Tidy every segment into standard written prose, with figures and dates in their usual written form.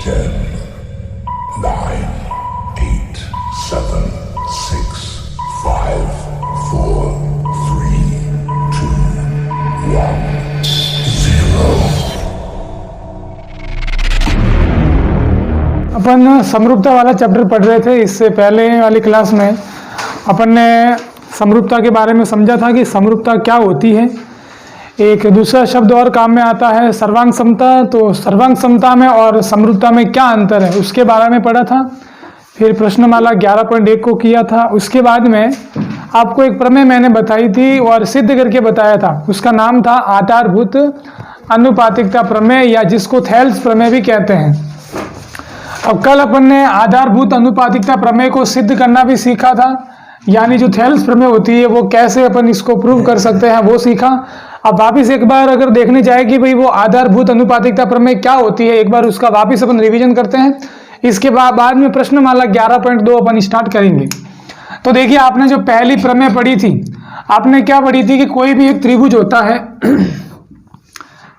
10, 9, 8, 7, 6, 5, 4, 3, 2, 1, 0। अपन समरूपता वाला चैप्टर पढ़ रहे थे। इससे पहले वाली क्लास में अपन ने समरूपता के बारे में समझा था कि समरूपता क्या होती है। एक दूसरा शब्द और काम में आता है, सर्वांग समता। तो सर्वांग समता में और समरूपता में क्या अंतर है उसके बारे में पढ़ा था। फिर प्रश्नमाला 11.1 को किया था। उसके बाद में आपको एक प्रमेय मैंने बताई थी और सिद्ध करके बताया था। उसका नाम था आधारभूत अनुपातिकता प्रमेय, या जिसको थेल्स प्रमेय भी कहते हैं। अब कल अपन ने आधारभूत अनुपातिकता प्रमेय को सिद्ध करना भी सीखा था, यानी जो थेल्स प्रमेय होती है वो कैसे अपन इसको प्रूव कर सकते हैं वो सीखा। अब वापिस एक बार अगर देखने जाए कि भाई वो आधारभूत अनुपातिकता प्रमेय क्या होती है, एक बार उसका वापिस अपन रिवीजन करते हैं। इसके बाद में प्रश्नमाला 11.2 अपन स्टार्ट करेंगे। तो देखिए, आपने जो पहली प्रमेय पढ़ी थी, आपने क्या पढ़ी थी कि कोई भी एक त्रिभुज होता है।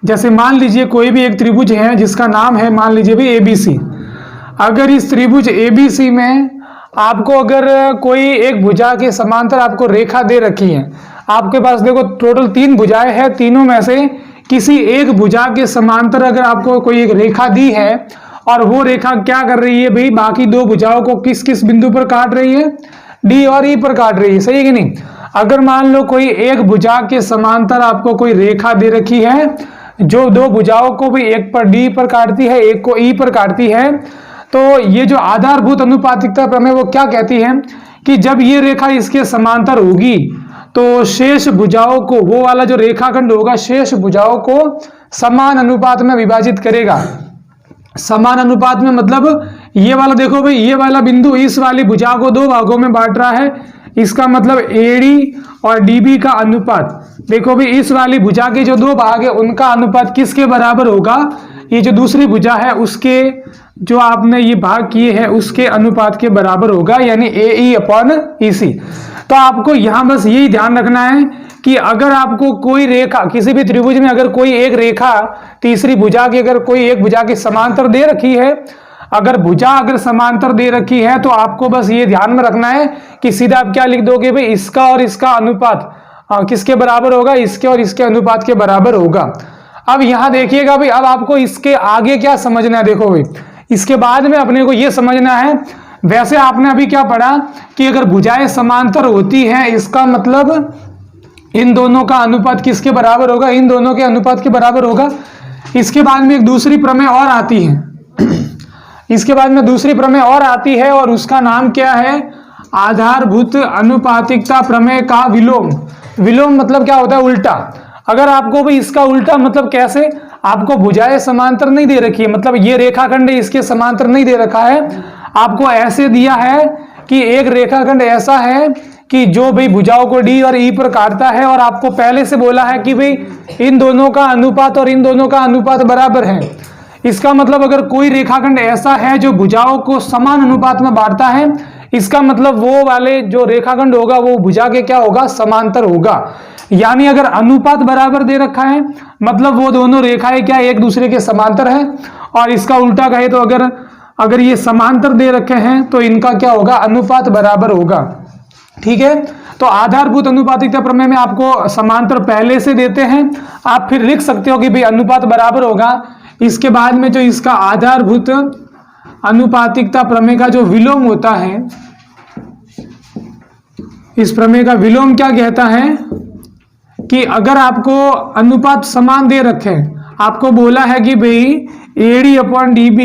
जैसे मान लीजिए कोई भी एक त्रिभुज है जिसका नाम है, मान लीजिए भी ABC। अगर इस त्रिभुज ABC में आपको अगर कोई एक भुजा के समांतर आपको रेखा दे रखी है, आपके पास देखो टोटल 3 भुजाएं हैं, तीनों में से किसी एक भुजा के समांतर अगर आपको कोई एक रेखा दी है और वो रेखा क्या कर रही है भाई, बाकी 2 भुजाओं को किस किस बिंदु पर काट रही है, D और E पर काट रही है। सही है कि नहीं? अगर मान लो कोई एक भुजा के समांतर आपको कोई रेखा दे रखी है जो 2 भुजाओं को भी एक पर D पर काटती है, एक को E पर काटती है, तो ये जो आधारभूत अनुपातिकता प्रमेय वो क्या कहती है कि जब ये रेखा इसके समांतर होगी तो शेष भुजाओं को, वो वाला जो रेखाखंड होगा शेष भुजाओं को समान अनुपात में विभाजित करेगा। समान अनुपात में मतलब ये वाला देखो भाई, ये वाला बिंदु इस वाली भुजा को 2 भागों में बांट रहा है। इसका मतलब AD और DB का अनुपात देखो भाई, इस वाली भुजा के जो 2 भाग है उनका अनुपात किसके बराबर होगा, ये जो दूसरी भुजा है उसके जो आपने ये भाग किए हैं उसके अनुपात के बराबर होगा, यानी AE/EC। तो आपको यहां बस यही ध्यान रखना है कि अगर आपको कोई रेखा किसी भी त्रिभुज में अगर कोई एक रेखा तीसरी भुजा की अगर कोई एक भुजा की समांतर दे रखी है, अगर भुजा अगर समांतर दे रखी है तो आपको बस ये ध्यान में रखना है कि सीधा आप क्या लिख दोगे भाई, इसका और इसका अनुपात किसके बराबर होगा, इसके और इसके अनुपात के बराबर होगा। अब यहां देखिएगा भाई, अब आपको इसके आगे क्या समझना है, देखो भाई इसके बाद में अपने को यह समझना है। वैसे आपने अभी क्या पढ़ा कि अगर भुजाएं समांतर होती हैं इसका मतलब इन दोनों का अनुपात किसके बराबर होगा, इन दोनों के अनुपात के बराबर होगा। इसके बाद में एक दूसरी प्रमेय और आती है इसके बाद में दूसरी प्रमेय और आती है और उसका नाम क्या है, आधारभूत अनुपातिकता प्रमेय का विलोम। विलोम मतलब क्या होता है, उल्टा। अगर आपको भी इसका उल्टा मतलब कैसे, आपको भुजाएं समांतर नहीं दे रखी है, मतलब ये रेखाखंड इसके समांतर नहीं दे रखा है, आपको ऐसे दिया है कि एक रेखाखंड ऐसा है कि जो भाई भुजाओं को D और E पर काटता है, और आपको पहले से बोला है कि भाई इन दोनों का अनुपात और इन दोनों का अनुपात बराबर है। इसका मतलब अगर कोई रेखाखंड ऐसा है जो भुजाओं को समान अनुपात में बांटता है, इसका मतलब वो वाले जो रेखाखंड होगा वो भुजा के क्या होगा, समांतर होगा। यानी अगर अनुपात बराबर दे रखा है मतलब वो दोनों रेखाएं क्या एक दूसरे के समांतर है, और इसका उल्टा कहे तो अगर ये समांतर दे रखे हैं तो इनका क्या होगा, अनुपात बराबर होगा। ठीक है, तो आधारभूत अनुपातिकता प्रमेय में आपको समांतर पहले से देते हैं, आप फिर लिख सकते हो कि भाई अनुपात बराबर होगा। इसके बाद में जो इसका आधारभूत अनुपातिकता प्रमेय का जो विलोम होता है, इस प्रमेय का विलोम क्या कहता है कि अगर आपको अनुपात समान दे रखे, आपको बोला है कि भाई AD/DB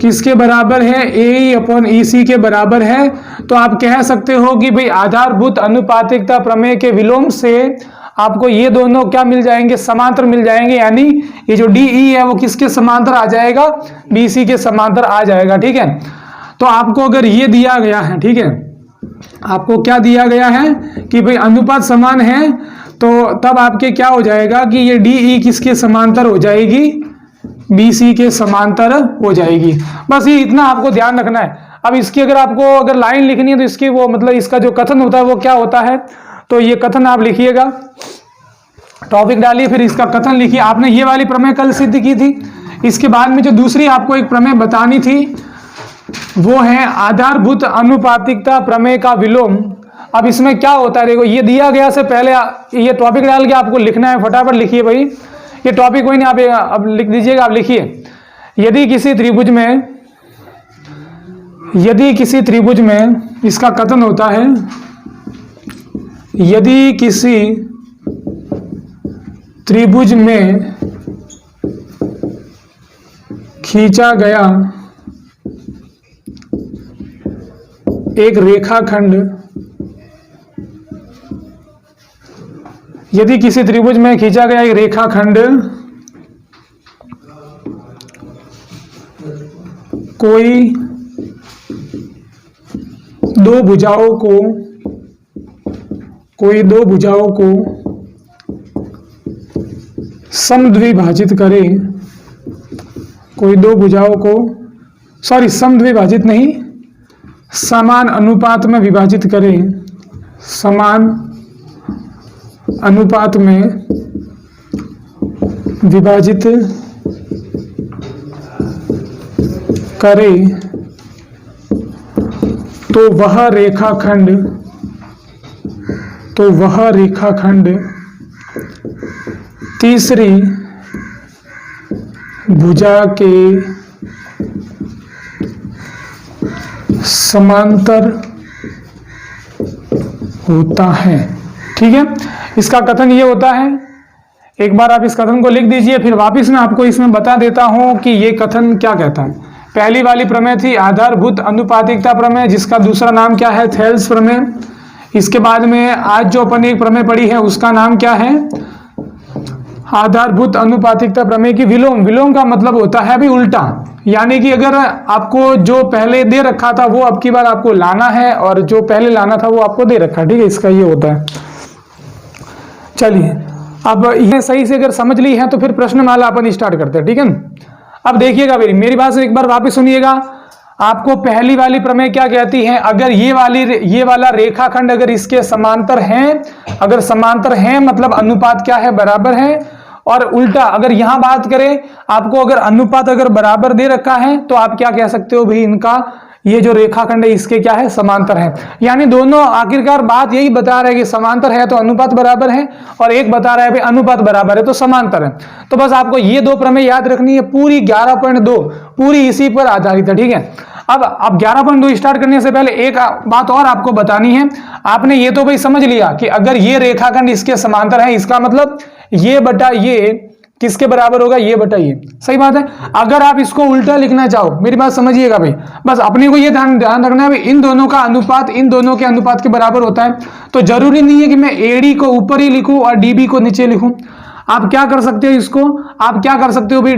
किसके बराबर है, AE/EC के बराबर है, तो आप कह सकते हो कि भाई आधारभूत अनुपातिकता प्रमेय के विलोम से आपको ये दोनों क्या मिल जाएंगे, समांतर मिल जाएंगे। यानी ये जो DE है वो किसके समांतर आ जाएगा, BC के समांतर आ जाएगा। ठीक है, तो आपको अगर ये दिया गया है, ठीक है, आपको क्या दिया गया है कि भाई अनुपात समान है, तो तब आपके क्या हो जाएगा कि ये DE किसके समांतर हो जाएगी, BC के समांतर हो जाएगी। बस ये इतना आपको ध्यान रखना है। अब इसकी अगर आपको अगर लाइन लिखनी है तो इसकी वो मतलब इसका जो कथन होता है वो क्या होता है, तो ये कथन आप लिखिएगा, टॉपिक डालिए फिर इसका कथन लिखिए। आपने ये वाली प्रमेय कल सिद्ध की थी, इसके बाद में जो दूसरी आपको एक प्रमेय बतानी थी वो है आधारभूत अनुपातिकता प्रमेय का विलोम। अब इसमें क्या होता है, देखो ये दिया गया से पहले ये टॉपिक डाल के आपको लिखना है, फटाफट लिखिए भाई, ये टॉपिक कोई नहीं, आप अब लिख दीजिएगा, आप लिखिए। यदि किसी त्रिभुज में इसका कथन होता है, यदि किसी त्रिभुज में खींचा गया एक रेखाखंड, यदि किसी त्रिभुज में खींचा गया एक रेखाखंड कोई दो भुजाओं को समद्विभाजित करे, समद्विभाजित नहीं, समान अनुपात में विभाजित करे, समान अनुपात में विभाजित करे, तो वह रेखाखंड तीसरी भुजा के समांतर होता है। ठीक है, इसका कथन ये होता है, एक बार आप इस कथन को लिख दीजिए, फिर वापस मैं आपको इसमें बता देता हूं कि ये कथन क्या कहता है। पहली वाली प्रमेय थी आधारभूत अनुपातिकता प्रमेय, जिसका दूसरा नाम क्या है, थेल्स प्रमेय। इसके बाद में आज जो अपन एक प्रमेय पढ़ी है उसका नाम क्या है, आधारभूत अनुपातिकता प्रमेय की विलोम। विलोम का मतलब होता है अभी उल्टा, यानी कि अगर आपको जो पहले दे रखा था वो अब की बार आपको लाना है, और जो पहले लाना था वो आपको दे रखा है। ठीक है, इसका ये होता है। चलिए, अब ये सही से अगर समझ ली है तो फिर प्रश्नमाला अपन स्टार्ट करते हैं। ठीक है, अब देखिएगा मेरी बात से एक बार वापस सुनिएगा। आपको पहली वाली प्रमेय क्या कहती है, अगर ये वाला रेखाखंड अगर इसके समांतर हैं, अगर समांतर हैं मतलब अनुपात क्या है, बराबर है। और उल्टा अगर यहां बात करें, आपको अगर अनुपात अगर बराबर दे रखा है तो आप क्या कह सकते हो भाई, इनका ये जो रेखाखंड है इसके क्या है, समांतर है। यानी दोनों आखिरकार बात यही बता रहे हैं कि समांतर है तो अनुपात बराबर है, और एक बता रहा है भाई अनुपात बराबर है तो समांतर है। तो बस आपको ये दो प्रमेय याद रखनी है, पूरी 11.2 पूरी इसी पर आधारित है। ठीक है, अब 11.2 स्टार्ट करने से पहले एक बात और आपको बतानी है। आपने ये तो भाई समझ लिया कि अगर ये रेखाखंड इसके समांतर है, इसका मतलब ये बटा ये किसके बराबर होगा, ये बटा ये। सही बात है। अगर आप इसको उल्टा लिखना चाहो, मेरी बात समझिएगा भाई, बस अपने को ये ध्यान रखना है भाई, इन दोनों का अनुपात इन दोनों के अनुपात के बराबर होता है। तो जरूरी नहीं है कि मैं एडी को ऊपर ही लिखूं और डीबी को नीचे लिखूं। आप क्या कर सकते हो, इसको आप क्या कर सकते हो भाई,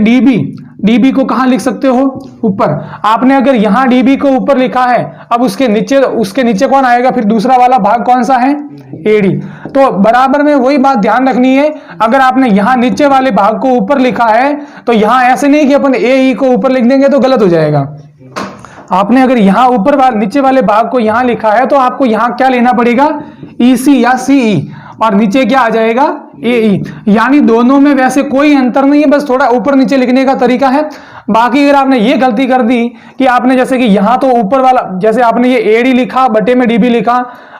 डीबी को कहां लिख सकते हो, ऊपर। आपने अगर यहां डीबी को ऊपर लिखा है, अब उसके नीचे कौन आएगा, फिर दूसरा वाला भाग कौन सा है, एडी। तो बराबर में वही बात ध्यान रखनी है, अगर आपने यहां नीचे वाले भाग को ऊपर लिखा है तो यहां ऐसे नहीं कि अपन ए को ऊपर लिख देंगे तो गलत हो जाएगा। आपने अगर यहां नीचे वाले भाग को यहां लिखा है तो आपको यहां क्या लेना पड़ेगा, ईसी या सीई, और नीचे क्या आ जाएगा, एई। यानी दोनों में वैसे कोई अंतर नहीं है, बस थोड़ा ऊपर नीचे लिखने का तरीका है। बाकी अगर आपने ये गलती कर दी कि आपने जैसे कि यहां तो ऊपर वाला, जैसे आपने ये एडी लिखा बटे में डीबी लिखा,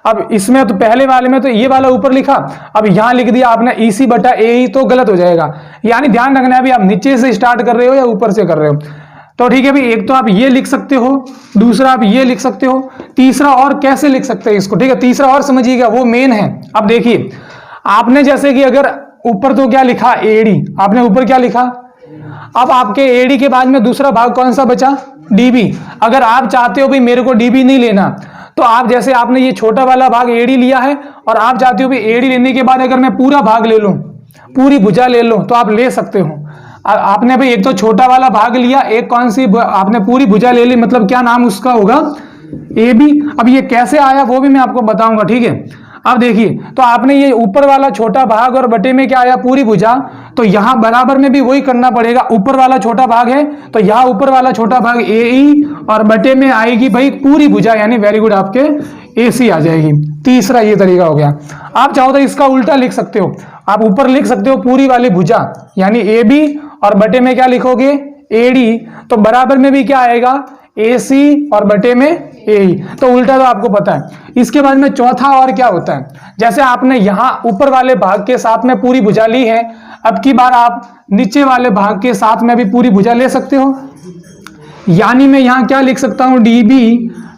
अब इसमें तो पहले वाले में तो ये वाला ऊपर लिखा, अब यहां लिख दिया आपने ईसी बटा एई, तो गलत हो जाएगा। यानी ध्यान रखना है अभी आप नीचे से स्टार्ट कर रहे हो या ऊपर से कर रहे हो। तो ठीक है भाई, एक तो आप ये लिख सकते हो, दूसरा आप ये लिख सकते हो, तीसरा और कैसे लिख सकते हैं इसको। ठीक है, तीसरा और समझिएगा, वो मेन है। अब देखिए, आपने जैसे कि अगर ऊपर तो क्या लिखा, एडी, आपने ऊपर क्या लिखा, अब आपके एडी के बाद में दूसरा भाग कौन सा बचा, डीबी। अगर आप चाहते हो भाई मेरे को डीबी नहीं लेना, तो आप जैसे आपने ये छोटा वाला भाग एडी लिया है, और आप चाहते हो भाई एडी लेने के बाद अगर मैं पूरा भाग ले लूं, पूरी भुजा ले लूं, तो आप ले सकते हो। आपने भाई एक तो छोटा वाला भाग लिया, एक कौन सी आपने पूरी भुजा ले ली, मतलब क्या नाम उसका होगा, ए बी। अब ये कैसे आया वो भी मैं आपको बताऊंगा। ठीक है, अब देखिए, तो आपने ये ऊपर वाला छोटा भाग और बटे में क्या आया, पूरी भुजा, तो यहां बराबर में भी वही करना पड़ेगा। ऊपर वाला छोटा भाग है तो यहां ऊपर वाला छोटा भाग ए ई, और बटे में आएगी भाई पूरी भुजा, यानी वेरी गुड, आपके ए सी आ जाएगी। तीसरा ये तरीका हो गया। आप चाहो तो इसका उल्टा लिख सकते हो, आप ऊपर लिख सकते हो पूरी वाली भुजा यानी ए बी, और बटे में क्या लिखोगे, एडी, तो बराबर में भी क्या आएगा, AC और बटे में AE। तो उल्टा तो आपको पता है। इसके बाद में चौथा और क्या होता है, जैसे आपने यहां ऊपर वाले भाग के साथ में पूरी भुजा ली है, अब की बार आप नीचे वाले भाग के साथ में भी पूरी भुजा ले सकते हो। यानी मैं यहां क्या लिख सकता हूं,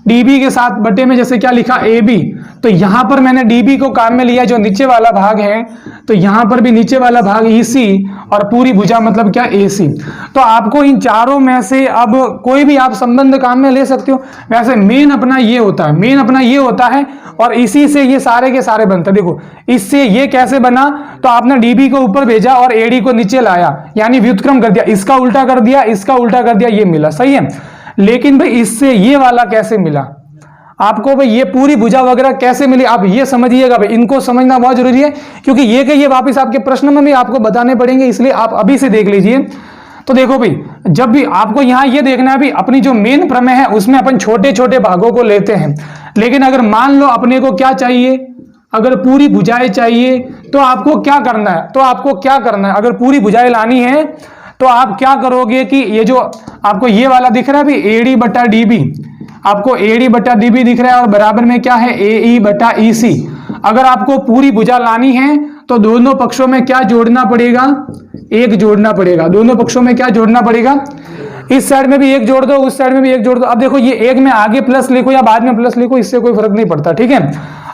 डीबी के साथ बटे में जैसे क्या लिखा, AB, तो यहां पर मैंने DB को काम में लिया जो नीचे वाला भाग है, तो यहां पर भी नीचे वाला भाग EC और पूरी भुजा मतलब क्या, AC। तो आपको इन चारों में से अब कोई भी आप संबंध काम में ले सकते हो। वैसे मेन अपना ये होता है और इसी से ये सारे के सारे बनते हैं। देखो इससे ये कैसे बना, तो आपने DB को ऊपर भेजा और AD को नीचे लाया, यानी व्युत्क्रम कर दिया, इसका उल्टा कर दिया, इसका उल्टा कर दिया, ये मिला, सही है। लेकिन भाई इससे ये वाला कैसे मिला आपको, भाई ये पूरी भुजा वगैरह कैसे मिली, आप ये समझिएगा भाई, इनको समझना बहुत जरूरी है, क्योंकि ये वापस आपके प्रश्न में भी आपको बताने पड़ेंगे, इसलिए आप अभी से देख लीजिए। तो देखो भाई, जब भी आपको यहां ये देखना है भी, अपनी जो मेन प्रमेय है उसमें अपन छोटे छोटे भागों को लेते हैं, लेकिन अगर मान लो अपने को क्या चाहिए, अगर पूरी भुजाएं चाहिए, तो आपको क्या करना है, अगर पूरी भुजाएं लानी है तो आप क्या करोगे कि ये जो आपको ये वाला दिख रहा है भी, AD बटा DB, आपको AD बटा DB दिख रहा है और बराबर में क्या है, AE बटा EC। अगर आपको पूरी भुजा लानी है तो दोनों पक्षों में क्या जोड़ना पड़ेगा, 1 जोड़ना पड़ेगा। दोनों पक्षों में क्या जोड़ना पड़ेगा, इस साइड में भी 1 जोड़ दो, उस साइड में भी 1 जोड़ दो। अब देखो ये 1 में आगे प्लस लिखो या बाद में प्लस लिखो, इससे कोई फर्क नहीं पड़ता, ठीक है।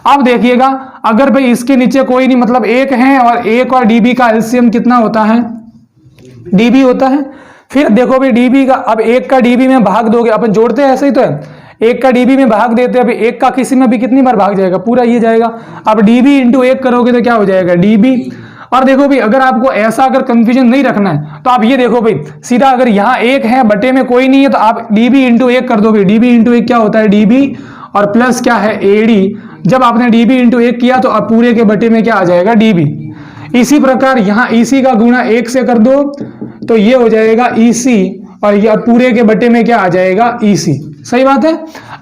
अब देखिएगा, अगर भाई इसके नीचे कोई नहीं, मतलब 1 है और 1 और DB का एलसीएम कितना होता है, DB होता है। फिर देखो भाई DB का, अब 1 का DB में भाग दोगे, अपन जोड़ते हैं ऐसे ही तो है, 1 का DB में भाग देते हैं, अभी 1 का किसी में भी कितनी बार भाग जाएगा, पूरा ये जाएगा। अब DB इंटू 1 करोगे तो क्या हो जाएगा, DB। और देखो भाई, अगर आपको ऐसा अगर कंफ्यूजन नहीं रखना है तो आप ये देखो भाई, सीधा अगर यहाँ 1 है बटे में कोई नहीं है तो आप DB इंटू 1 कर दो भाई, DB इंटू 1 क्या होता है, DB, और प्लस क्या है, AD। जब आपने DB इंटू 1 किया तो अब पूरे के बटे में क्या आ जाएगा, DB। इसी प्रकार यहाँ EC का गुणा 1 से कर दो तो ये हो जाएगा EC, और ये पूरे के बटे में क्या आ जाएगा, EC। सही बात है।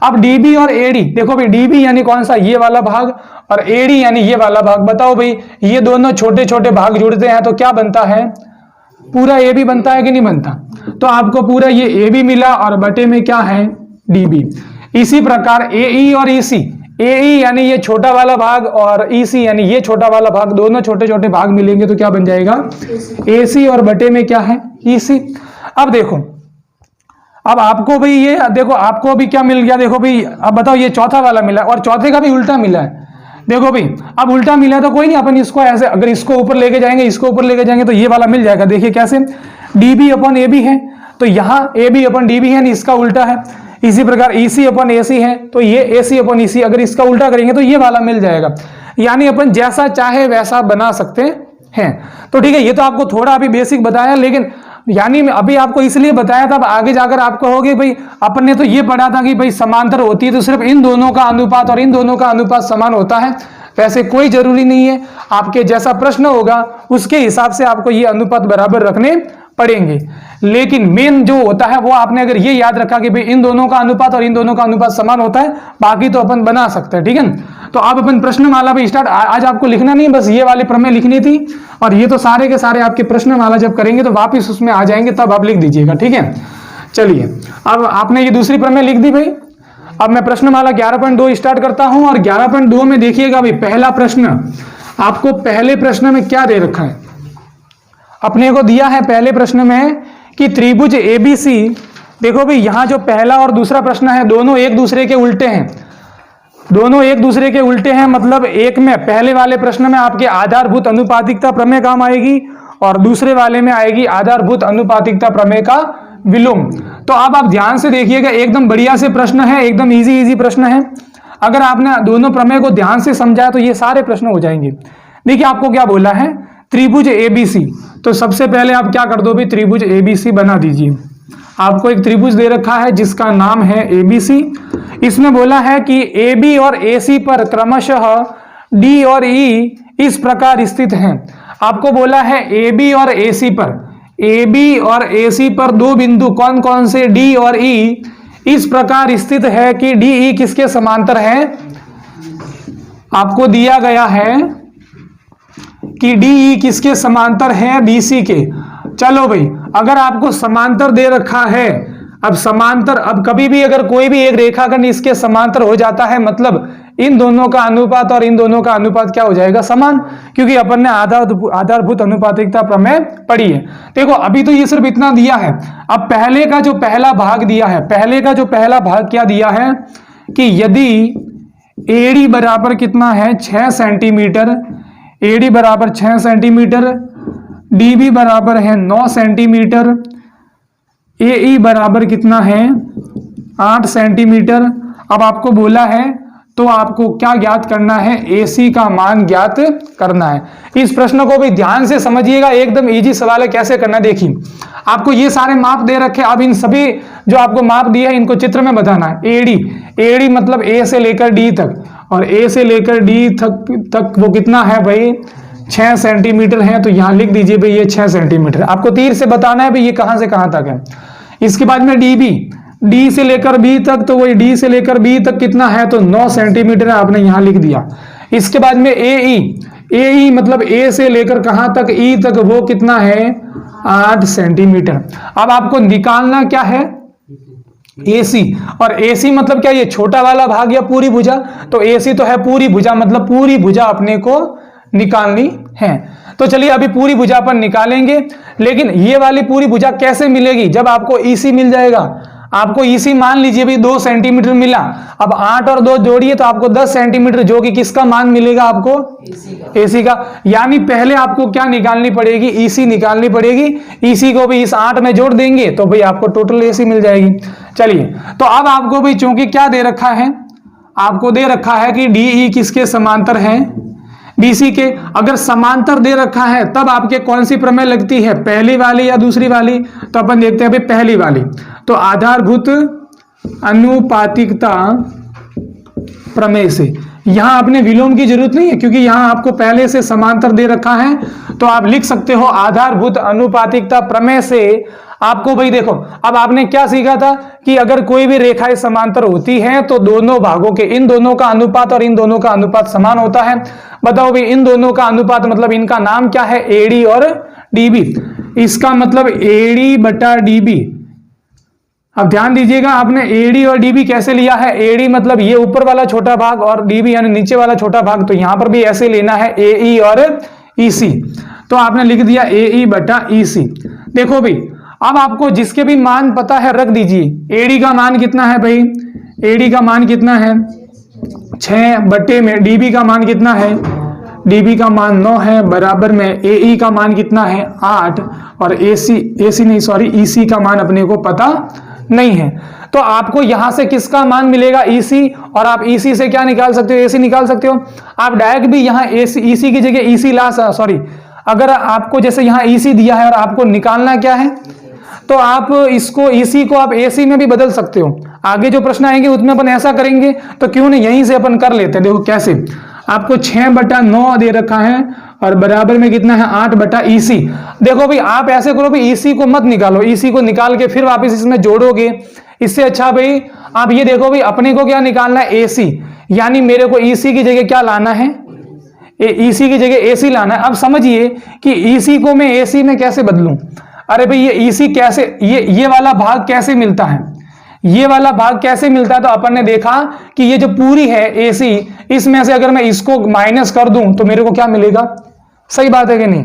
अब DB और AD, देखो भाई DB यानी कौन सा, ये वाला भाग, और AD यानी ये वाला भाग। बताओ भाई, ये दोनों छोटे छोटे भाग जुड़ते हैं तो क्या बनता है, पूरा AB बनता है कि नहीं बनता। तो आपको पूरा ये AB मिला और बटे में क्या है, DB। इसी प्रकार AE और EC, AE यानी ये छोटा वाला भाग और EC यानी ये छोटा वाला भाग, दोनों छोटे छोटे भाग मिलेंगे तो क्या बन जाएगा, AC, और बटे में क्या है, EC। अब देखो, अब आपको भाई ये देखो, आपको अभी क्या मिल गया, देखो भाई, अब बताओ ये चौथा वाला मिला और चौथे का भी उल्टा मिला है। देखो भाई, अब उल्टा मिला है तो कोई नहीं, अपन इसको ऐसे, अगर इसको ऊपर लेके जाएंगे, इसको ऊपर लेके जाएंगे तो ये वाला मिल जाएगा। देखिए कैसे, DB अपन AB है तो यहाँ AB अपन DB है, इसका उल्टा है। इसी प्रकार EC अपन AC है तो ये AC अपन EC, अगर इसका उल्टा करेंगे तो ये वाला मिल जाएगा। यानी अपन जैसा चाहे वैसा बना सकते हैं। तो ठीक है, ये तो आपको थोड़ा अभी बेसिक बताया, लेकिन यानी अभी आपको इसलिए बताया था, आगे जाकर आप कहोगे भाई अपन ने तो ये पढ़ा था कि भाई समांतर होती है तो सिर्फ इन दोनों का अनुपात और इन दोनों का अनुपात समान होता है। वैसे कोई जरूरी नहीं है, आपके जैसा प्रश्न होगा उसके हिसाब से आपको ये अनुपात बराबर रखने पड़ेंगे। लेकिन मेन जो होता है वो आपने अगर ये याद रखा कि भाई इन दोनों का अनुपात और इन दोनों का अनुपात समान होता है, बाकी तो अपन बना सकते हैं, ठीक है। तो अब अपन प्रश्नमाला पे स्टार्ट, आज आपको लिखना नहीं, बस ये वाली प्रमेय लिखनी थी, और ये तो सारे के सारे आपके प्रश्नमाला जब करेंगे तो वापिस उसमें आ जाएंगे, तब आप लिख दीजिएगा, ठीक है। चलिए, अब आपने ये दूसरी प्रमेय लिख दी भाई। अब मैं प्रश्नमाला 11.2 स्टार्ट करता हूं, और 11.2 में देखिएगा भाई, पहला प्रश्न आपको पहले प्रश्न में क्या दे रखा है, अपने को दिया है पहले प्रश्न में कि त्रिभुज ABC। देखो भाई, यहां जो पहला और दूसरा प्रश्न है दोनों एक दूसरे के उल्टे हैं, दोनों एक दूसरे के उल्टे हैं। मतलब एक में, पहले वाले प्रश्न में आपके आधारभूत अनुपातिकता प्रमेय काम आएगी और दूसरे वाले में आएगी आधारभूत अनुपातिकता प्रमेय का विलोम। तो अब आप ध्यान से देखिएगा, एकदम बढ़िया से प्रश्न है, एकदम इजी प्रश्न है। अगर आपने दोनों प्रमेय को ध्यान से समझाया तो ये सारे प्रश्न हो जाएंगे। देखिए आपको क्या बोला है, त्रिभुज ABC। तो सबसे पहले आप क्या कर दो भाई, त्रिभुज ABC बना दीजिए। आपको एक त्रिभुज दे रखा है जिसका नाम है ABC। इसमें बोला है कि AB और AC पर क्रमशः D और E इस प्रकार स्थित हैं। आपको बोला है AB और AC पर दो बिंदु कौन कौन से, D और E इस प्रकार स्थित है कि DE किसके समांतर है। आपको दिया गया है कि DE किसके समांतर है, BC के। चलो भाई, अगर आपको समांतर दे रखा है, अब समांतर, अब कभी भी अगर कोई भी एक रेखाखंड इसके समांतर हो जाता है, मतलब इन दोनों का अनुपात और इन दोनों का अनुपात क्या हो जाएगा, समान, क्योंकि अपन ने आधारभूत अनुपातिकता प्रमेय पढ़ी है। देखो अभी तो ये सिर्फ इतना दिया है, अब पहले का जो पहला भाग दिया है, पहले का जो पहला भाग क्या दिया है कि यदि एडी बराबर कितना है 6 सेंटीमीटर, एडी बराबर 6 सेंटीमीटर, डीबी बराबर है 9 सेंटीमीटर, एई बराबर कितना है 8 सेंटीमीटर। अब आपको बोला है तो आपको क्या ज्ञात करना है, एसी का मान ज्ञात करना है। इस प्रश्न को भी ध्यान से समझिएगा, एकदम इजी सवाल है, कैसे करना है। देखिए आपको ये सारे माप दे रखे, अब इन सभी जो आपको माप दिए हैं इनको चित्र में बताना है। एडी, एडी मतलब ए से लेकर डी तक, और ए से लेकर डी तक वो कितना है भाई 6 सेंटीमीटर है, तो यहां लिख दीजिए भाई ये 6 सेंटीमीटर। आपको तीर से बताना है भाई ये कहां से कहां तक है। इसके बाद में डीबी, डी से लेकर बी तक, तो वही डी से लेकर बी तक कितना है, तो 9 सेंटीमीटर है, आपने यहां लिख दिया। इसके बाद में एई, एई मतलब ए से लेकर कहां तक, ई तक, वो कितना है 8 सेंटीमीटर। अब आपको निकालना क्या है, एसी, और एसी मतलब क्या, ये छोटा वाला भाग या पूरी भुजा, तो एसी तो है पूरी भुजा, मतलब पूरी भुजा अपने को निकालनी है। तो चलिए अभी पूरी भुजा अपन निकालेंगे, लेकिन ये वाली पूरी भुजा कैसे मिलेगी, जब आपको ईसी मिल जाएगा। आपको ईसी मान लीजिए भी 2 सेंटीमीटर मिला, अब 8 और 2 जोड़िए तो आपको 10 सेंटीमीटर, जो कि किसका मान मिलेगा आपको, एसी का। यानी पहले आपको क्या निकालनी पड़ेगी, ईसी निकालनी पड़ेगी। ईसी को भी इस 8 में जोड़ देंगे तो भाई आपको टोटल एसी मिल जाएगी। चलिए तो अब आपको भी चूंकि क्या दे रखा है, आपको दे रखा है कि डीई किसके समांतर है, बीसी के। अगर समांतर दे रखा है तब आपके कौन सी प्रमेय लगती है, पहली वाली या दूसरी वाली, तो अपन देखते हैं भाई पहली वाली। तो आधारभूत अनुपातिकता प्रमेय से यहां आपने विलोम की जरूरत नहीं है, क्योंकि यहां आपको पहले से समांतर दे रखा है, तो आप लिख सकते हो आधारभूत अनुपातिकता प्रमेय से। आपको भाई देखो अब आपने क्या सीखा था कि अगर कोई भी रेखाएं समांतर होती हैं तो दोनों भागों के, इन दोनों का अनुपात और इन दोनों का अनुपात समान होता है। बताओ भाई इन दोनों का अनुपात मतलब इनका नाम क्या है, एडी और डीबी। इसका मतलब एडी बटा डीबी। अब ध्यान दीजिएगा आपने एडी और डीबी कैसे लिया है, एडी मतलब ये ऊपर वाला छोटा भाग और डीबी यानी नीचे वाला छोटा भाग, तो यहां पर भी ऐसे लेना है एई और ईसी। तो आपने लिख दिया एई बटा ईसी। देखो भाई अब आपको जिसके भी मान पता है रख दीजिए। एडी का मान कितना है भाई, एडी का मान कितना है 6 बटे में डीबी का मान कितना है, डीबी का मान 9 है, बराबर में एई का मान कितना है 8, और ईसी का मान अपने को पता नहीं है। तो आपको यहां से किसका मान मिलेगा, ईसी, और आप ईसी से क्या निकाल सकते हो, एसी निकाल सकते हो। आप डायरेक्ट भी यहां ईसी की जगह ईसी अगर आपको जैसे यहां ईसी दिया है और आपको निकालना क्या है, तो आप इसको ईसी को आप एसी में भी बदल सकते हो। आगे जो प्रश्न आएंगे उसमें अपन ऐसा करेंगे, तो क्यों नहीं यहीं से अपन कर लेते हैं। देखो कैसे, आपको 6 बटा 9 दे रखा है और बराबर में कितना है 8 बटा ईसी। देखो भाई आप ऐसे करो भाई, ईसी को मत निकालो, ईसी को निकाल के फिर वापस इसमें जोड़ोगे, इससे अच्छा भाई आप ये देखो भाई अपने को क्या निकालना है, एसी, यानी मेरे को ईसी की जगह क्या लाना है, ईसी की जगह एसी लाना है। अब समझिए कि ईसी को मैं एसी में कैसे बदलूं। अरे भाई ये ईसी कैसे, ये वाला भाग कैसे मिलता है, ये वाला भाग कैसे मिलता है, तो अपन ने देखा कि ये जो पूरी है एसी, इसमें से अगर मैं इसको माइनस कर दूं तो मेरे को क्या मिलेगा, सही बात है कि नहीं।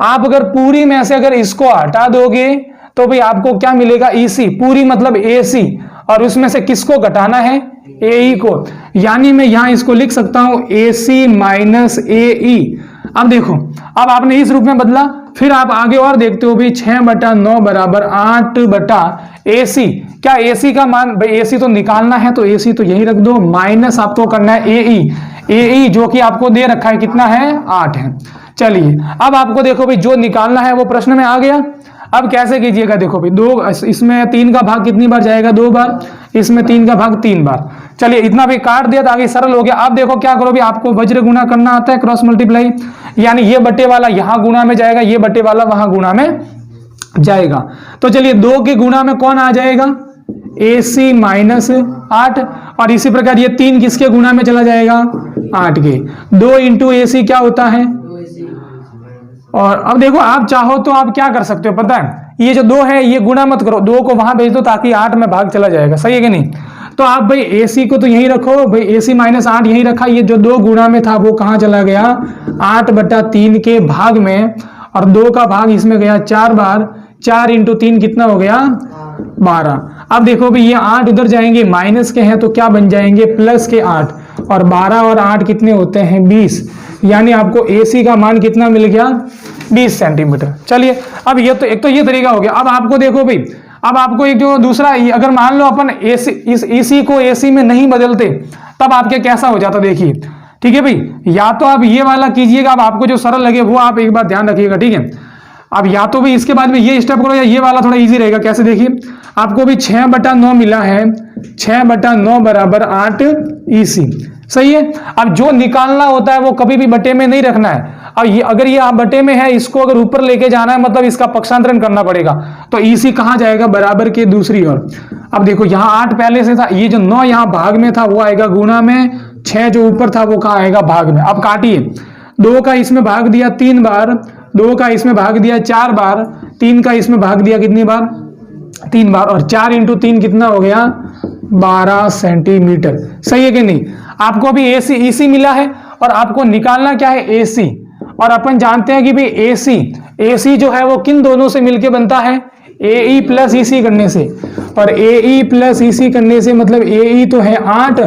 आप अगर पूरी में से अगर इसको हटा दोगे तो भाई आपको क्या मिलेगा, ईसी, पूरी मतलब एसी, और उसमें से किसको घटाना है, एई को, यानी मैं यहां इसको लिख सकता हूं एसी माइनस एई। अब देखो अब आपने इस रूप में बदला, फिर आप आगे और देखते हो भी 6 बटा 9 बराबर 8 बटा एसी। क्या एसी का मान, भाई एसी तो निकालना है तो एसी तो यही रख दो, माइनस आपको करना है एई, एई जो कि आपको दे रखा है कितना है 8 है। चलिए अब आपको देखो भाई जो निकालना है वो प्रश्न में आ गया। अब कैसे कीजिएगा, देखो भाई 2, इसमें 3 का भाग कितनी बार जाएगा, 2 बार, इसमें 3 का भाग 3 बार। चलिए इतना भी काट दिया तो आगे सरल हो गया। अब देखो क्या करो भी, आपको वज्र गुणा करना आता है, क्रॉस मल्टीप्लाई, यानी ये बटे वाला यहां गुणा में जाएगा, ये बटे वाला वहां गुणा में जाएगा। तो चलिए 2 के गुणा में कौन आ जाएगा, एसी माइनस 8, और इसी प्रकार ये 3 किसके गुणा में चला जाएगा, 8 के। 2 इंटू एसी क्या होता है, और अब देखो आप चाहो तो आप क्या कर सकते हो पता है, ये जो 2 है ये गुणा मत करो, 2 को वहां भेज दो ताकि 8 में भाग चला जाएगा, सही है कि नहीं। तो आप भाई AC को तो यहीं रखो भाई, AC - 8 यहीं रखा, ये जो 2 गुणा में था वो कहाँ चला गया 8/3 के भाग में, और 2 का भाग इसमें गया 4 बार, 4 × 3 कितना हो गया 12। अब देखो भाई ये 8 उधर जाएंगे माइनस के हैं तो क्या बन जाएंगे प्लस के 8, और 12 और 8 कितने होते हैं 20, यानी आपको AC का मान कितना मिल गया 20 सेंटीमीटर। चलिए अब ये तो एक तो ये तरीका हो गया। अब आपको देखो भाई, अब आपको एक जो दूसरा, अगर मान लो अपन AC को AC में नहीं बदलते तब आपके कैसा हो जाता देखिए, ठीक है भाई। या तो आप ये वाला कीजिएगा, अब आपको जो सरल लगे वो आप एक बार ध्यान रखिएगा, ठीक है। अब या तो भाई इसके बाद में ये स्टेप करो या ये वाला थोड़ा इजी रहेगा। कैसे देखिए, आपको भी 6/9 मिला है, 6/9 बराबर 8 EC, सही है। अब जो निकालना होता है वो कभी भी बटे में नहीं रखना है। अब ये अगर ये बटे में है, इसको अगर ऊपर लेके जाना है मतलब इसका पक्षांतरण करना पड़ेगा, तो EC कहाँ जाएगा बराबर के दूसरी ओर। अब देखो यहाँ 8 पहले से था, ये जो 9 यहाँ भाग में था वो आएगा गुणा में, 6 जो ऊपर था वो कहाँ आएगा भाग में। अब काटिए, 2 का इसमें भाग दिया 3 बार, 2 का इसमें भाग दिया 4 बार, 3 का इसमें भाग दिया कितनी बार 3 बार, और 4 × 3 कितना हो गया 12 सेंटीमीटर, सही है कि नहीं। आपको अभी EC मिला है और आपको निकालना क्या है AC, और अपन जानते हैं कि भाई AC जो है वो किन दोनों से मिलके बनता है AE + EC करने से, और AE + EC करने से मतलब AE तो है 8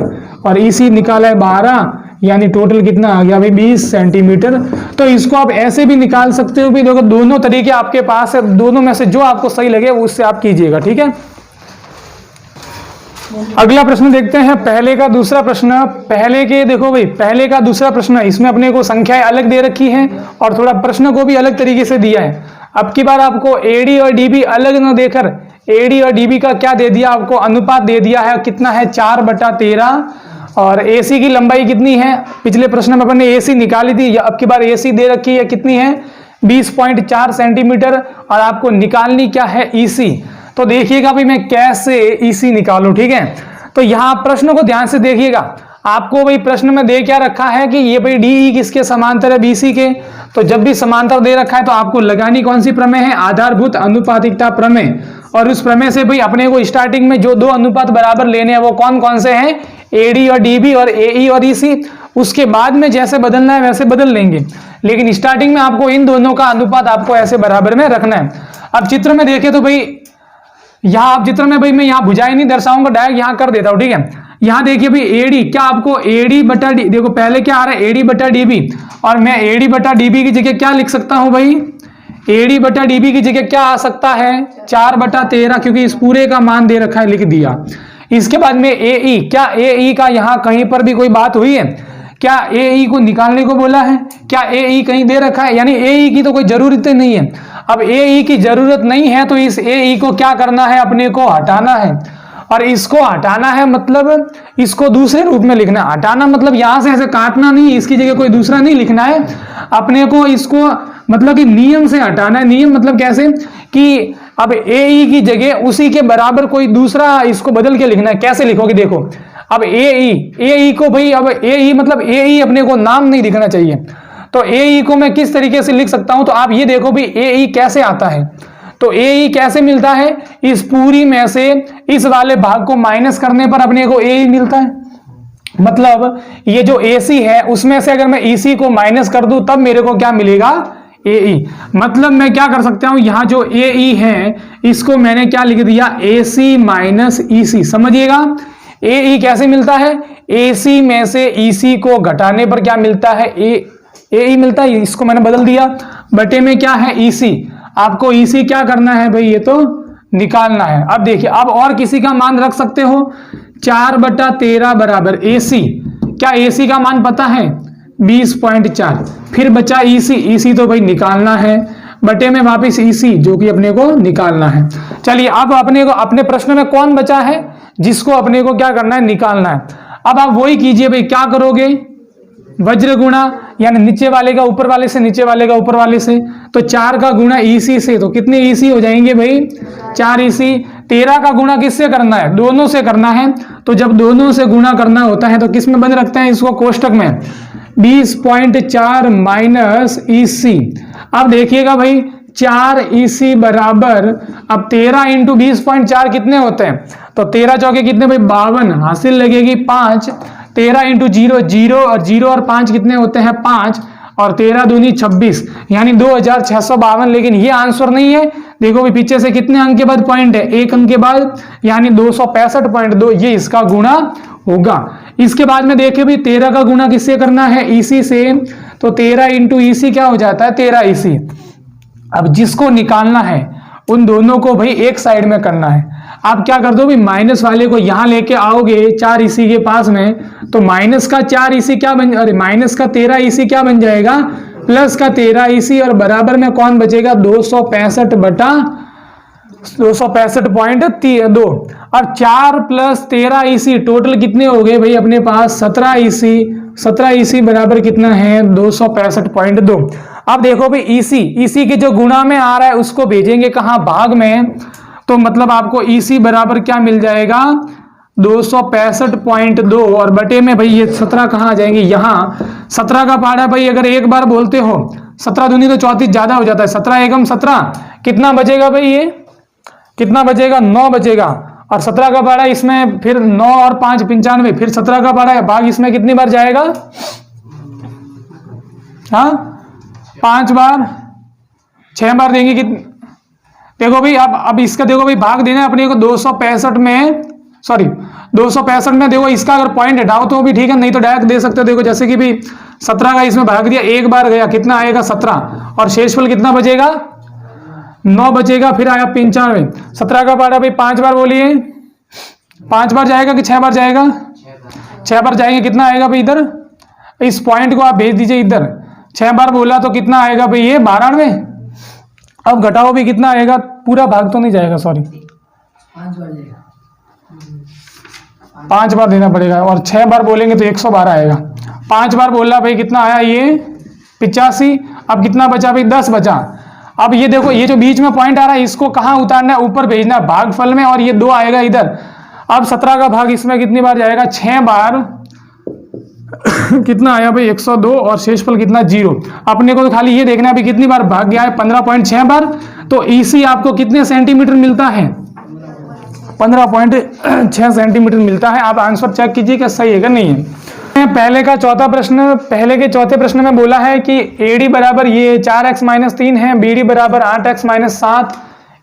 और EC निकाला है 12, यानी टोटल कितना आ गया भाई 20 सेंटीमीटर। तो इसको आप ऐसे भी निकाल सकते हो भी, देखो दोनों तरीके आपके पास है, दोनों में से जो आपको सही लगे उससे आप कीजिएगा, ठीक है। अगला प्रश्न देखते हैं, पहले का दूसरा प्रश्न। पहले के देखो भाई, पहले का दूसरा प्रश्न, इसमें अपने को संख्याएं अलग दे रखी हैं और थोड़ा प्रश्न को भी अलग तरीके से दिया है। अब की बार आपको AD और DB अलग न देकर AD और DB का क्या दे दिया, आपको अनुपात दे दिया है, कितना है 4/13, और AC की लंबाई कितनी है, पिछले प्रश्न में अपन ने AC निकाली थी, अब की बार AC दे रखी है कितनी है 20.4 सेंटीमीटर, और आपको निकालनी क्या है EC। तो देखिएगा भाई मैं कैसे EC निकालूं, ठीक है। तो यहाँ प्रश्न को ध्यान से देखिएगा, आपको भाई प्रश्न में दे क्या रखा है कि ये भाई DE किसके समांतर है BC के। तो जब भी समांतर दे रखा है तो आपको लगानी कौन सी प्रमेय है, आधारभूत अनुपातिकता प्रमेय। और उस प्रमेय से भाई अपने को स्टार्टिंग में जो 2 अनुपात बराबर लेने हैं वो कौन कौन से हैं, AD और DB और AE और EC। उसके बाद में जैसे बदलना है वैसे बदल लेंगे, लेकिन स्टार्टिंग में आपको इन दोनों का अनुपात आपको ऐसे बराबर में रखना है। अब चित्र में देखें तो भाई यहाँ आप चित्र में भाई मैं यहाँ भुजाएं नहीं दर्शाऊंगा, डायरेक्ट यहाँ कर देता हूँ, ठीक है। यहाँ देखिए भाई AD, क्या आपको AD/D, देखो पहले क्या आ रहा है AD/DB, और मैं AD/DB की जगह क्या लिख सकता हूँ भाई, AD/DB की जगह क्या आ सकता है 4/13, क्योंकि इस पूरे का मान दे रखा है, लिख दिया। इसके बाद में AE, क्या AE का यहाँ कहीं पर भी कोई बात हुई है, क्या AE को निकालने को बोला है, क्या AE कहीं दे रखा है, यानी AE की तो कोई जरूरत नहीं है। अब AE की जरूरत नहीं है तो इस AE को क्या करना है, अपने को हटाना है, और इसको हटाना है मतलब इसको दूसरे रूप में लिखना है। हटाना मतलब यहां से ऐसे काटना नहीं, इसकी जगह कोई दूसरा नहीं लिखना है अपने को, इसको मतलब कि नियम से हटाना है। नियम मतलब कैसे कि अब AE की जगह उसी के बराबर कोई दूसरा इसको बदल के लिखना है। कैसे लिखोगे देखो, अब AE को भाई, अब AE मतलब AE अपने को नाम नहीं दिखना चाहिए, तो AE को मैं किस तरीके से लिख सकता हूं, तो आप ये देखो भाई AE कैसे आता है, तो AE कैसे मिलता है, इस पूरी में से इस वाले भाग को माइनस करने पर अपने को AE मिलता है। मतलब ये जो AC है उसमें से अगर मैं EC को माइनस कर दूं तब मेरे को क्या मिलेगा AE। मतलब मैं क्या कर सकता हूं, यहां जो AE है इसको मैंने क्या लिख दिया AC माइनस EC, समझिएगा। AE कैसे मिलता है, AC में से EC को घटाने पर क्या मिलता है AE मिलता है, इसको मैंने बदल दिया, बटे में क्या है EC। आपको EC क्या करना है भाई, ये तो निकालना है। अब देखिए, अब और किसी का मान रख सकते हो, 4/13 बराबर AC, क्या AC का मान पता है 20.4, फिर बचा EC तो भाई निकालना है, बटे में वापिस EC जो कि अपने को निकालना है। चलिए अब अपने को अपने प्रश्न में कौन बचा है जिसको अपने को क्या करना है, निकालना है। अब आप वही कीजिए भाई, क्या करोगे, वज्र गुणा, यानी नीचे वाले का ऊपर वाले से, नीचे वाले का ऊपर वाले से, तो 4 का गुणा EC से, तो कितने EC हो जाएंगे भाई 4 EC। 13 का गुणा किससे करना है, दोनों से करना है, तो जब दोनों से गुणा करना होता है तो किस में बंद रखते हैं इसको, कोष्टक में, 20.4 माइनस EC। अब देखिएगा भाई 4 EC बराबर, अब 13 इंटू 20.4 कितने होते हैं, तो 13 चौके कितने भाई 52, हासिल लगेगी 5, 13 इंटू 0 0 और 0 और 5 कितने होते हैं 5, और 13 दूनी 26 यानी 2652। लेकिन ये आंसर नहीं है, देखो भी पीछे से कितने अंक के बाद पॉइंट है, एक अंक के बाद, यानी 265.2, ये इसका गुणा होगा। इसके बाद में देखिए भी 13 का गुणा किससे करना है, EC से, तो 13 इंटू EC क्या हो जाता है 13 EC। अब जिसको निकालना है उन दोनों को भाई एक साइड में करना है। आप क्या कर दो भाई, माइनस वाले को यहां लेके आओगे 4 EC के पास में, तो माइनस का 4 EC क्या बन, अरे माइनस का 13 EC क्या बन जाएगा, प्लस का 13 EC, और बराबर में कौन बचेगा 265.2 और 4 प्लस 13 EC टोटल कितने हो गए भाई अपने पास 17 EC। 17 EC बराबर कितना है 265.2। अब देखो भाई EC के जो गुणा में आ रहा है उसको भेजेंगे कहां, भाग में, तो मतलब आपको EC बराबर क्या मिल जाएगा 265.2, और बटे में भाई ये 17 कहाँ आ जाएंगे, यहाँ 17 का पारा भाई अगर एक बार बोलते हो 17 दूनी तो 34 ज्यादा हो जाता है, 17 एकम 17 कितना बचेगा भाई, ये कितना बचेगा 9 बचेगा, और 17 का पारा इसमें फिर 9 और 5 95, फिर 17 का पारा है भाग इसमें कितनी बार जाएगा, हाँ 5 बार, 6 बार देंगे कितने, देखो भाई अब इसका देखो भाई भाग देना है अपने को 265 में, सॉरी 265 में, देखो इसका अगर पॉइंट हटाओ तो भी ठीक है, नहीं तो डायरेक्ट दे सकते हो। देखो जैसे कि भी 17 का इसमें भाग दिया, एक बार गया कितना आएगा 17, और शेषफल कितना बचेगा 9 बचेगा, फिर आया 95। 17 का पारा भाई 5 बार बोलिए, 5 बार जाएगा कि 6 बार जाएगा, 6 बार जाएंगे, कितना आएगा भाई इधर, इस पॉइंट को आप भेज दीजिए इधर, 6 बार बोला तो कितना आएगा भाई ये 92। अब घटाओ भी कितना आएगा, पूरा भाग तो नहीं जाएगा, सॉरी 5 बार देना पड़ेगा, और 6 बार बोलेंगे तो 112 आएगा। 5 बार बोला भाई कितना आया ये 85। अब कितना बचा भाई 10 बचा। अब ये देखो ये जो बीच में पॉइंट आ रहा है इसको कहाँ उतारना है, ऊपर भेजना है भागफल में, और ये 2 आएगा इधर। अब 17 का भाग इसमें कितनी बार जाएगा 6 बार कितना आया भाई 102, और शेषफल कितना 0। अपने को तो खाली ये देखना है भाई कितनी बार भाग गया है 15.6 बार, तो EC आपको कितने सेंटीमीटर मिलता है 15.6 सेंटीमीटर मिलता है। आप आंसर चेक कीजिए क्या सही है क्या नहीं है। पहले के चौथे प्रश्न में बोला है कि AD बराबर ये 4x - 3 है, BD बराबर 8x - 7,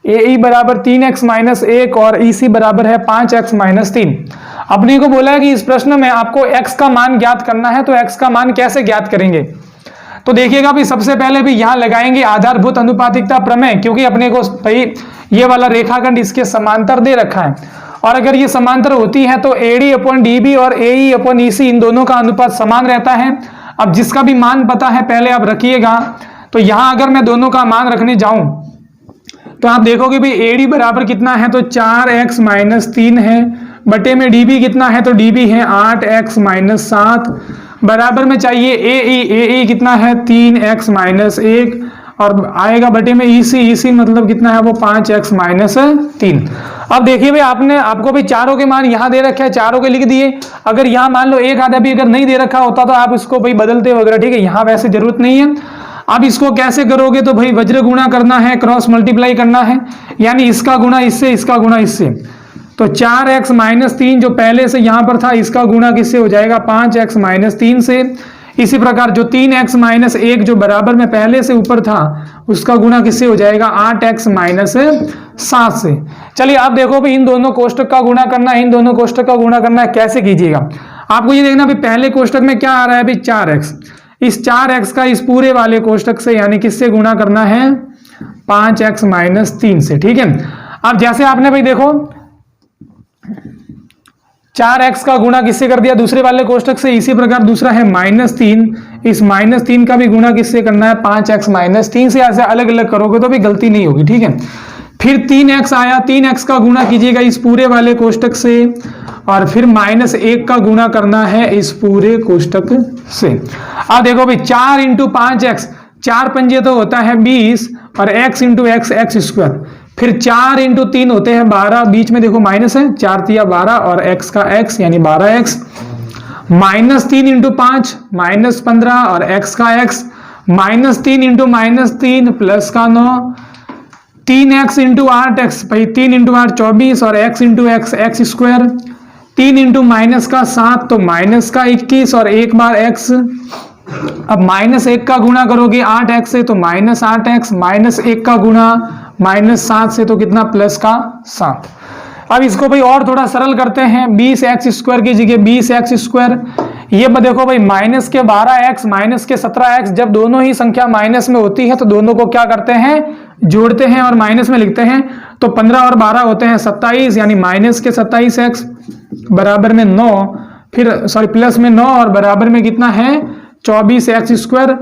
AE बराबर 3x - 1 और EC बराबर है 5x - 3। अपने को बोला है कि इस प्रश्न में आपको x का मान ज्ञात करना है, तो x का मान कैसे ज्ञात करेंगे, तो देखिएगा भी सबसे पहले भी यहाँ लगाएंगे आधारभूत अनुपातिकता प्रमेय, क्योंकि अपने को भाई ये वाला रेखाखंड इसके समांतर दे रखा है, और अगर ये समांतर होती है तो AD/DB और AE/EC इन दोनों का अनुपात समान रहता है। अब जिसका भी मान पता है पहले आप रखिएगा, तो यहाँ अगर मैं दोनों का मान रखने जाऊं तो आप देखोगे भी AD बराबर कितना है, तो 4x - 3 है, बटे में DB कितना है, तो DB है 8x - 7, बराबर में चाहिए AE कितना है 3x - 1, और आएगा बटे में EC मतलब कितना है वो 5x - 3। अब देखिए भाई आपको भी चारों के मान यहाँ दे रखे हैं, चारों के लिख दिए। अगर यहाँ मान लो एक आधा भी अगर नहीं दे रखा होता तो आप इसको भाई बदलते वगैरह, ठीक है, यहाँ वैसे जरूरत नहीं है। अब इसको कैसे करोगे, तो भाई वज्र गुणा करना है, क्रॉस मल्टीप्लाई करना है, यानी इसका गुणा इससे, इसका गुणा इससे। तो 4x - 3 जो पहले से यहाँ पर था इसका गुणा किससे हो जाएगा 5x - 3 से। इसी प्रकार जो 3x - 1 जो बराबर में पहले से ऊपर था उसका गुणा किससे हो जाएगा 8x - 7 से। चलिए अब देखो भी इन दोनों कोष्टक का गुणा करना है, इन दोनों कोष्टक का गुणा करना है, कैसे कीजिएगा। आपको ये देखना भी पहले कोष्टक में क्या आ रहा है भाई 4x, इस 4x का इस पूरे वाले कोष्टक से यानी किससे गुणा करना है 5x - 3 से, ठीक है। अब जैसे आपने भाई देखो 4x का गुणा किससे कर दिया दूसरे वाले कोष्टक से, इसी प्रकार दूसरा है -3, इस -3 का भी गुणा किससे करना है 5x - 3 से। ऐसे अलग अलग करोगे तो भी गलती नहीं होगी, ठीक है। फिर 3x आया, 3x का गुणा कीजिएगा इस पूरे वाले कोष्टक से, और फिर -1 का गुणा करना है इस पूरे कोष्टक से। अब देखो भाई 4 × 5x, 4 पंजे तो होता है 20, और x × x x², फिर 4 × 3 होते हैं 12, बीच में देखो माइनस है, 4 × 12 और x का x यानी 12x, -3 × 5 -15 और x का x, -3 इंटू -3 प्लस का 9, 3x इंटू 8x, भाई 3 इंटू 8 24 और x into x x square, 3 into minus का 7 तो माइनस का 21 और एक बार x। अब -1 का गुणा करोगे 8x से तो -8x, -1 का गुणा -7 से तो कितना प्लस का 7। अब इसको भाई और थोड़ा सरल करते हैं, 20x स्क्वायर की जगह 20x स्क्वायर, ये देखो भाई माइनस के 12x माइनस के 17x, जब दोनों ही संख्या माइनस में होती है तो दोनों को क्या करते हैं, जोड़ते हैं और माइनस में लिखते हैं। तो 15 और 12 होते हैं 27, यानी माइनस के 27x बराबर में 9, फिर सॉरी प्लस में 9 और बराबर में कितना है 24x स्क्वायर,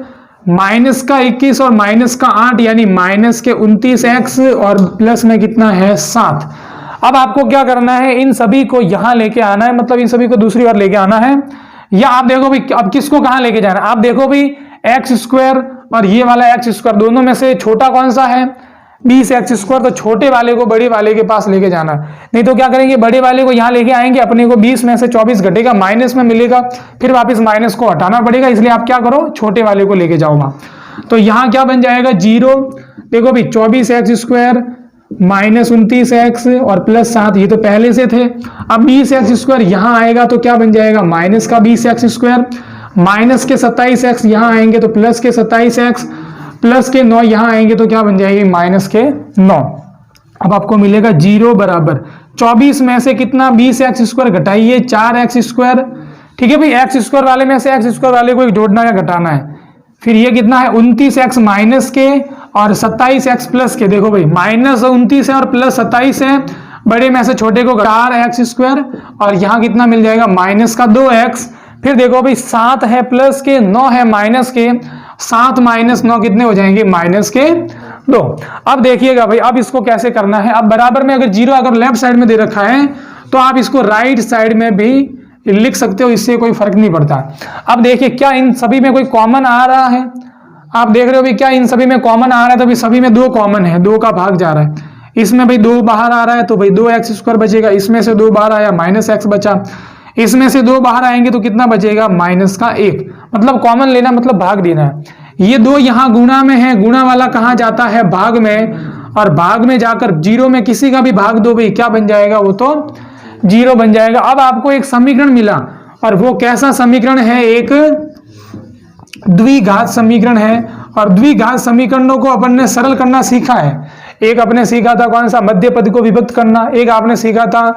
माइनस का 21 और माइनस का 8 यानी माइनस के 29x और प्लस में कितना है 7। अब आपको क्या करना है, इन सभी को यहां लेके आना है, मतलब इन सभी को दूसरी ओर लेके आना है। या आप देखो भाई अब किसको कहां लेके जाना है, आप देखो भाई एक्स स्क्वायर और ये वाला एक्स स्क्वायर दोनों में से छोटा कौन सा है 20x स्क्वायर, तो छोटे वाले को बड़े वाले के पास लेके जाना। नहीं तो क्या करेंगे, बड़े वाले को यहां लेके आएंगे, अपने को 20 में से 24 घटेगा, माइनस में मिलेगा, फिर वापस माइनस को हटाना पड़ेगा, इसलिए आप क्या करो छोटे वाले को लेके जाओ वहां। तो यहां क्या बन जाएगा 0, देखो भाई 24x स्क्वायर -29x और प्लस 7, ये तो पहले से थे। अब 20x स्क्वायर यहां आएगा तो क्या बन जाएगा माइनस का 20x स्क्वायर, माइनस के 27x यहां आएंगे तो प्लस के 27x, प्लस के 9 यहां आएंगे तो क्या बन जाएगी माइनस के 9। अब आपको मिलेगा 0 बराबर 24 में से कितना 20x स्क्वायर घटाइए 4x स्क्वायर, ठीक है भाई, एक्स स्क्वायर वाले में से एक्स स्क्वायर वाले को जोड़ना या घटाना है। फिर ये कितना है 29x माइनस के और 27x प्लस के, देखो भाई -29 है और प्लस 27 है, बड़े में से छोटे को 4x स्क्वायर और यहाँ कितना मिल जाएगा माइनस का 2x। फिर देखो भाई 7 है प्लस के, 9 है माइनस के, 7 माइनस 9 कितने हो जाएंगे माइनस के 2। अब देखिएगा भाई अब इसको कैसे करना है, अब बराबर में अगर 0 अगर लेफ्ट साइड में दे रखा है तो आप इसको राइट साइड में भी लिख सकते हो, इससे कोई फर्क नहीं पड़ता। अब देखिए क्या इन सभी में कोई कॉमन आ रहा है, आप देख रहे हो भाई क्या इन सभी में कॉमन आ रहा है, तो भाई सभी में 2 कॉमन है, 2 का भाग जा रहा है, इसमें भाई 2 बाहर आ रहा है तो भाई 2x स्क्वायर बचेगा, इसमें से 2 बाहर आया -x बचा, इसमें से 2 बाहर आएंगे तो कितना बचेगा माइनस का 1, मतलब कॉमन लेना मतलब भाग देना है। ये 2 यहाँ गुणा में है, गुणा वाला कहाँ जाता है भाग में, और भाग में जाकर 0 में किसी का भी भाग दो भाई क्या बन जाएगा वो तो 0 बन जाएगा। अब आपको एक समीकरण मिला और वो कैसा समीकरण है, एक द्विघात समीकरण है, और द्विघात समीकरणों को अपन ने सरल करना सीखा है। एक आपने सीखा था कौन सा, मध्य पद को विभक्त करना, एक आपने सीखा था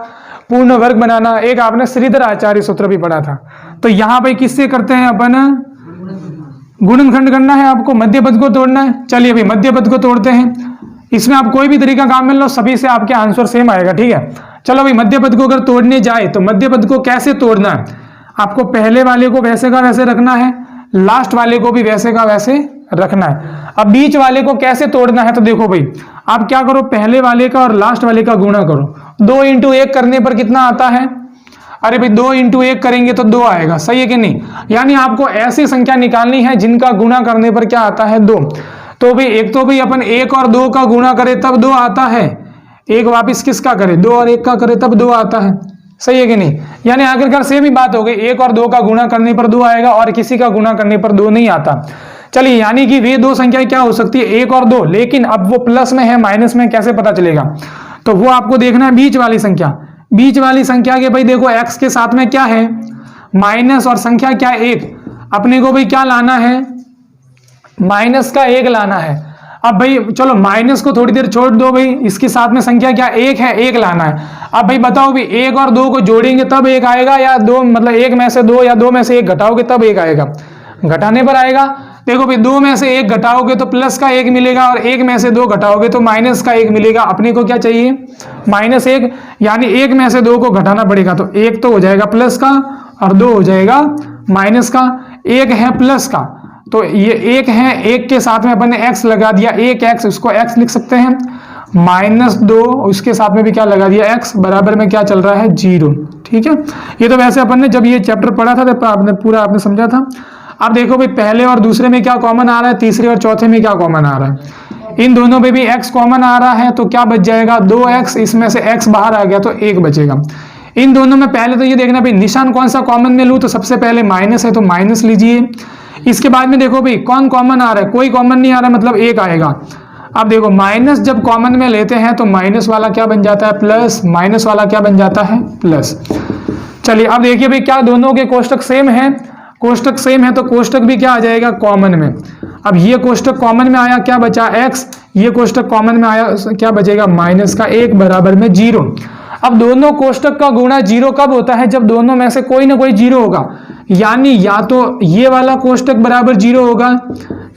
पूर्ण वर्ग बनाना, एक आपने श्रीधर आचार्य सूत्र भी पढ़ा था। तो यहाँ पे किससे करते हैं अपन, गुणनखंड करना है, आपको मध्य पद को तोड़ना है। चलिए भाई मध्य पद को तोड़ते हैं, इसमें आप कोई भी तरीका काम मिल लो सभी से आपके आंसर सेम आएगा, ठीक है। चलो भाई मध्य पद को अगर तोड़ने जाए तो मध्य पद को कैसे तोड़ना है, आपको पहले वाले को वैसे का वैसे रखना है, लास्ट वाले को भी वैसे का वैसे रखना है। अब बीच वाले को कैसे तोड़ना है, तो देखो भाई आप क्या करो, पहले वाले का और लास्ट वाले का गुणा करो, 2 × 1 करने पर कितना आता है, अरे भाई 2 × 1 करेंगे तो 2 आएगा, सही है कि नहीं। यानी आपको ऐसी संख्या निकालनी है जिनका गुणा करने पर क्या आता है 2। तो भाई एक तो भाई अपन 1 और 2 का गुणा करें तब 2 आता है, एक वापिस किसका करें 2 और 1 का करें तब 2 आता है, सही है कि नहीं। यानी आखिरकार सेम ही बात हो गई, 1 और 2 का गुणा करने पर 2 आएगा और किसी का गुणा करने पर 2 नहीं आता। चलिए यानी कि वे 2 संख्याएं क्या हो सकती है 1 और 2, लेकिन अब वो प्लस में है माइनस में कैसे पता चलेगा, तो वो आपको देखना है बीच वाली संख्या। बीच वाली संख्या के भाई देखो x के साथ में क्या है माइनस और संख्या क्या 1, अपने को भाई क्या लाना है माइनस का 1 लाना है। अब भाई चलो माइनस को थोड़ी देर छोड़ दो भाई, इसके साथ में संख्या क्या 1 है, 1 लाना है। अब भाई बताओ भाई 1 और 2 को जोड़ेंगे तब 1 आएगा, या 2 मतलब 1 में से 2 या 2 में से 1 घटाओगे तब 1 आएगा, घटाने पर आएगा। देखो भाई 2 में से 1 घटाओगे तो प्लस का 1 मिलेगा और 1 में से 2 घटाओगे तो माइनस का 1 मिलेगा। अपने को क्या चाहिए -1, यानी 1 में से 2 को घटाना पड़ेगा, तो 1 तो हो जाएगा प्लस का और 2 हो जाएगा माइनस का। 1 है प्लस का तो ये 1 है, 1 के साथ में अपन ने x लगा दिया, 1x उसको x लिख सकते हैं, -2 उसके साथ में भी क्या लगा दिया x, बराबर में क्या चल रहा है 0, ठीक है। ये तो वैसे अपन ने जब ये चैप्टर पढ़ा था तो आपने पूरा आपने समझा था। अब देखो भाई पहले और दूसरे में क्या कॉमन आ रहा है, तीसरे और चौथे में क्या कॉमन आ रहा है, इन दोनों में भी x कॉमन आ रहा है तो क्या बच जाएगा 2x, इसमें से x बाहर आ गया तो 1 बचेगा। इन दोनों में पहले तो ये देखना भाई निशान कौन सा कॉमन में लूँ, तो सबसे पहले माइनस है तो माइनस लीजिए, इसके बाद में देखो भाई कौन कॉमन आ रहा है, कोई कॉमन नहीं आ रहा, मतलब एक आएगा। अब देखो माइनस जब कॉमन में लेते हैं तो माइनस वाला क्या बन जाता है प्लस, माइनस वाला क्या बन जाता है प्लस। चलिए अब देखिए भाई क्या दोनों के कोष्टक सेम है, कोष्टक सेम है तो कोष्टक भी क्या आ जाएगा कॉमन में। अब ये कोष्टक कॉमन में आया, क्या बचा x, ये कोष्टक कॉमन में आया, क्या बचेगा माइनस का 1 बराबर में 0। अब दोनों कोष्टक का गुणा 0 कब होता है, जब दोनों में से कोई ना कोई 0 होगा, यानी या तो ये वाला कोष्टक बराबर 0 होगा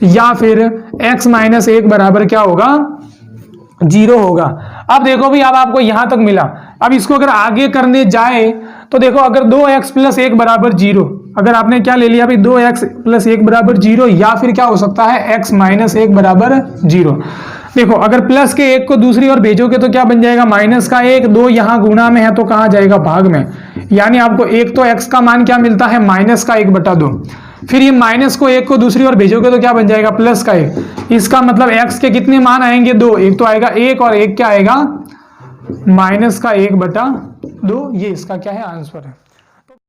या फिर x माइनस 1 बराबर क्या होगा 0 होगा। अब देखो भी अब आपको यहां तक मिला, अब इसको अगर आगे करने जाए तो देखो अगर 2x प्लस 1 बराबर 0, अगर आपने क्या ले लिया भाई 2x प्लस 1 बराबर 0, या फिर क्या हो सकता है x माइनस 1 बराबर 0। देखो अगर प्लस के 1 को दूसरी ओर भेजोगे तो क्या बन जाएगा माइनस का 1, 2 यहाँ गुणा में है तो कहाँ जाएगा भाग में, यानी आपको एक तो x का मान क्या मिलता है माइनस का 1/2, फिर ये माइनस को 1 को दूसरी ओर भेजोगे तो क्या बन जाएगा प्लस का 1। इसका मतलब x के कितने मान आएंगे 2, एक तो आएगा 1 और एक क्या आएगा माइनस का 1/2। ये इसका क्या है आंसर है।